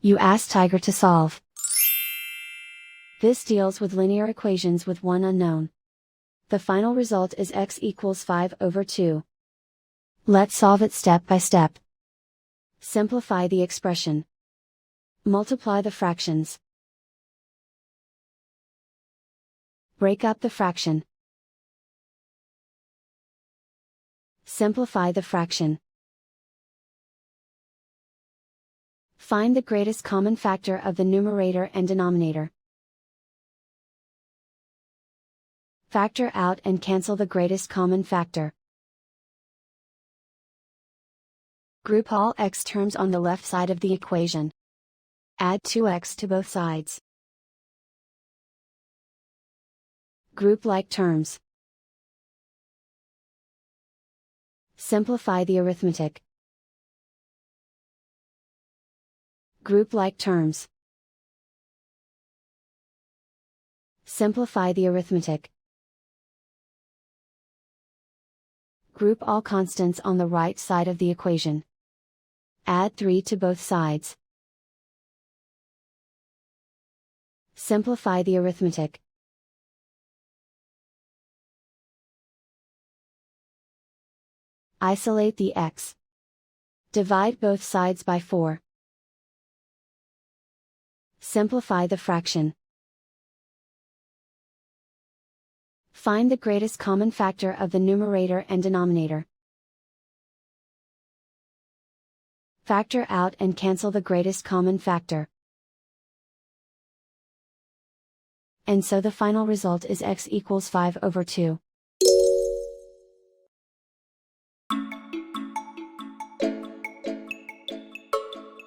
You ask Tiger to solve. This deals with linear equations with one unknown. The final result is x equals 5/2. Let's solve it step by step. Simplify the expression. Multiply the fractions. Break up the fraction. Simplify the fraction. Find the greatest common factor of the numerator and denominator. Factor out and cancel the greatest common factor. Group all x terms on the left side of the equation. Add 2x to both sides. Group like terms. Simplify the arithmetic. Group like terms. Simplify the arithmetic. Group all constants on the right side of the equation. Add 3 to both sides. Simplify the arithmetic. Isolate the x. Divide both sides by 4. Simplify the fraction. Find the greatest common factor of the numerator and denominator. Factor out and cancel the greatest common factor. And so the final result is x equals 5/2.